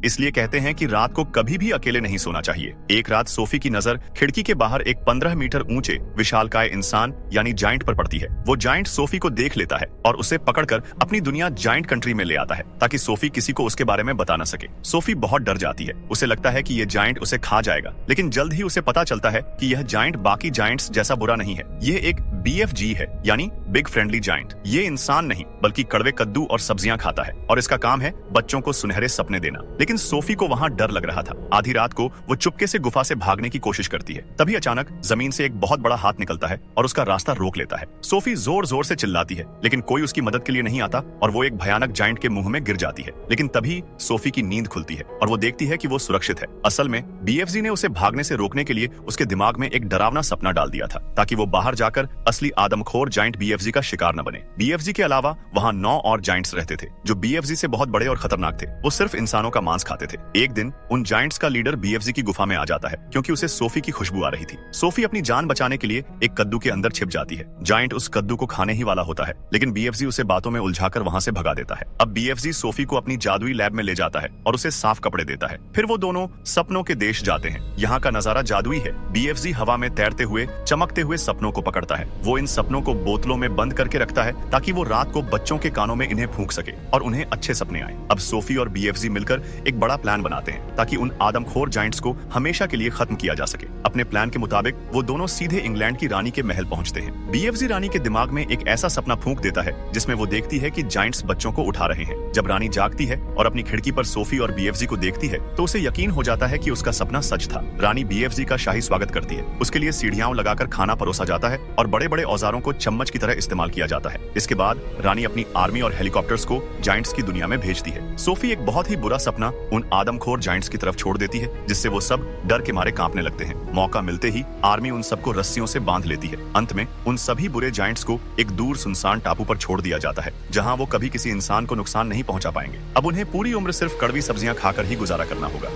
इसलिए कहते हैं कि रात को कभी भी अकेले नहीं सोना चाहिए। एक रात सोफी की नजर खिड़की के बाहर एक 15 मीटर ऊंचे विशालकाय इंसान यानी जायंट पर पड़ती है। वो जायंट सोफी को देख लेता है और उसे पकड़कर अपनी दुनिया जायंट कंट्री में ले आता है ताकि सोफी किसी को उसके बारे में बता न सके। सोफी बहुत डर जाती है। उसे लगता है कि यह जायंट उसे खा जाएगा, लेकिन जल्द ही उसे पता चलता है कि यह जायंट बाकी जायंट्स जैसा बुरा नहीं है। यह एक BFG है, यानी बिग फ्रेंडली जायंट। ये इंसान नहीं बल्कि कड़वे कद्दू और सब्जियां खाता है और इसका काम है बच्चों को सुनहरे सपने देना। लेकिन सोफी को वहां डर लग रहा था। आधी रात को वो चुपके से गुफा से भागने की कोशिश करती है। तभी अचानक जमीन से एक बहुत बड़ा हाथ निकलता है और उसका रास्ता रोक लेता है। सोफी जोर जोर से चिल्लाती है, लेकिन कोई उसकी मदद के लिए नहीं आता और वो एक भयानक जायंट के मुंह में गिर जाती है। लेकिन तभी सोफी की नींद खुलती है और वो देखती है कि वो सुरक्षित है। असल में BFG ने उसे भागने से रोकने के लिए उसके दिमाग में एक डरावना सपना डाल दिया था ताकि वो बाहर जाकर असली आदमखोर जायंट BFG का शिकार न बने। BFG के अलावा वहाँ 9 और जायंट्स रहते थे जो BFG से बहुत बड़े और खतरनाक थे। वो सिर्फ इंसानों का मांस खाते थे। एक दिन उन जायंट्स का लीडर BFG की गुफा में आ जाता है क्योंकि उसे सोफी की खुशबू आ रही थी। सोफी अपनी जान बचाने के लिए एक कद्दू के अंदर छिप जाती है। जायंट उस कद्दू को खाने ही वाला होता है, लेकिन BFG उसे बातों में उलझाकर वहाँ से भगा देता है। अब BFG सोफी को अपनी जादुई लैब में ले जाता है और उसे साफ कपड़े देता है। फिर वो दोनों सपनों के देश जाते हैं। यहाँ का नजारा जादुई है। BFG हवा में तैरते हुए चमकते हुए सपनों को पकड़ता है। वो इन सपनों को बोतलों में बंद करके रखता है ताकि वो रात को बच्चों के कानों में इन्हें फूंक सके और उन्हें अच्छे सपने आए। अब सोफी और BFG मिलकर एक बड़ा प्लान बनाते हैं ताकि उन आदमखोर जायंट्स को हमेशा के लिए खत्म किया जा सके। अपने प्लान के मुताबिक वो दोनों सीधे इंग्लैंड की रानी के महल पहुंचते हैं। BFG रानी के दिमाग में एक ऐसा सपना फूंक देता है जिसमें वो देखती है कि जायंट्स बच्चों को उठा रहे हैं। जब रानी जागती है और अपनी खिड़की पर सोफी और BFG को देखती है तो उसे यकीन हो जाता है कि उसका सपना सच था। रानी BFG का शाही स्वागत करती है। उसके लिए सीढ़ियां लगाकर खाना परोसा जाता है और बड़े बड़े औजारों को चम्मच की तरह इस्तेमाल किया जाता है। इसके बाद रानी अपनी आर्मी और हेलीकॉप्टर्स को जायंट्स की दुनिया में भेजती है। सोफी एक बहुत ही बुरा सपना उन आदमखोर जायंट्स की तरफ छोड़ देती है जिससे वो सब डर के मारे कांपने लगते हैं। मौका मिलते ही आर्मी उन सबको रस्सियों से बांध लेती है। अंत में उन सभी बुरे जायंट्स को एक दूर सुनसान टापू पर छोड़ दिया जाता है जहां वो कभी किसी इंसान को नुकसान नहीं पहुंचा पाएंगे। अब उन्हें पूरी उम्र सिर्फ कड़वी सब्जियां खाकर ही गुजारा करना होगा।